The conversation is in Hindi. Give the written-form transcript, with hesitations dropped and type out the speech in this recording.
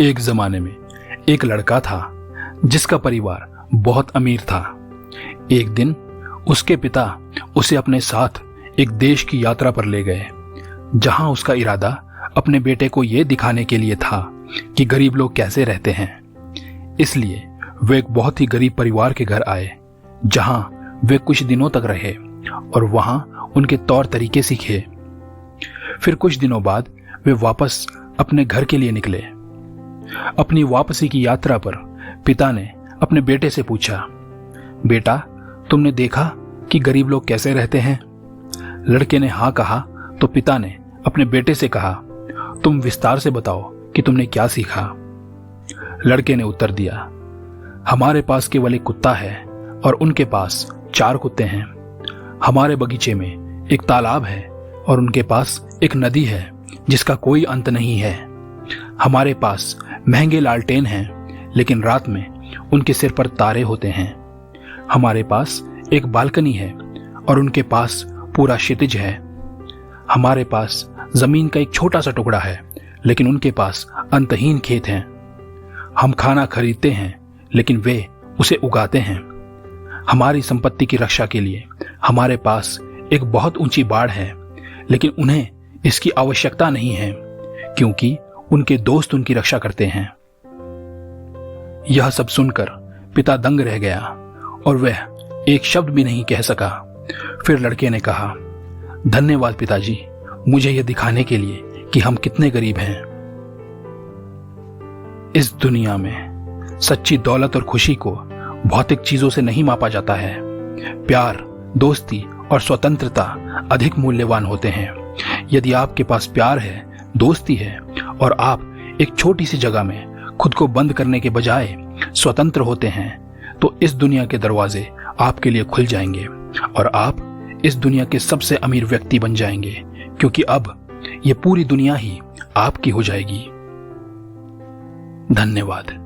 एक जमाने में एक लड़का था जिसका परिवार बहुत अमीर था। एक दिन उसके पिता उसे अपने साथ एक देश की यात्रा पर ले गए, जहां उसका इरादा अपने बेटे को यह दिखाने के लिए था कि गरीब लोग कैसे रहते हैं। इसलिए वे एक बहुत ही गरीब परिवार के घर आए, जहां वे कुछ दिनों तक रहे और वहां उनके तौर तरीके सीखे। फिर कुछ दिनों बाद वे वापस अपने घर के लिए निकले। अपनी वापसी की यात्रा पर पिता ने अपने बेटे से पूछा, बेटा, तुमने देखा कि गरीब लोग कैसे रहते हैं? लड़के ने हाँ कहा तो पिता ने अपने बेटे से कहा, तुम विस्तार से बताओ कि तुमने क्या सीखा। लड़के ने उत्तर दिया, हमारे पास केवल एक कुत्ता है और उनके पास 4 कुत्ते हैं। हमारे बगीचे में एक तालाब है और उनके पास एक नदी है जिसका कोई अंत नहीं है। हमारे पास महंगे लालटेन हैं, लेकिन रात में उनके सिर पर तारे होते हैं। हमारे पास एक बालकनी है और उनके पास पूरा क्षितिज है। हमारे पास जमीन का एक छोटा सा टुकड़ा है, लेकिन उनके पास अंतहीन खेत हैं। हम खाना खरीदते हैं, लेकिन वे उसे उगाते हैं। हमारी संपत्ति की रक्षा के लिए हमारे पास एक बहुत ऊंची बाड़ है, लेकिन उन्हें इसकी आवश्यकता नहीं है, क्योंकि उनके दोस्त उनकी रक्षा करते हैं। यह सब सुनकर पिता दंग रह गया और वह एक शब्द भी नहीं कह सका। फिर लड़के ने कहा, धन्यवाद पिताजी, मुझे यह दिखाने के लिए कि हम कितने गरीब हैं। इस दुनिया में सच्ची दौलत और खुशी को भौतिक चीजों से नहीं मापा जाता है। प्यार, दोस्ती और स्वतंत्रता अधिक मूल्यवान होते हैं। यदि आपके पास प्यार है, दोस्ती है और आप एक छोटी सी जगह में खुद को बंद करने के बजाय स्वतंत्र होते हैं, तो इस दुनिया के दरवाजे आपके लिए खुल जाएंगे और आप इस दुनिया के सबसे अमीर व्यक्ति बन जाएंगे, क्योंकि अब ये पूरी दुनिया ही आपकी हो जाएगी। धन्यवाद।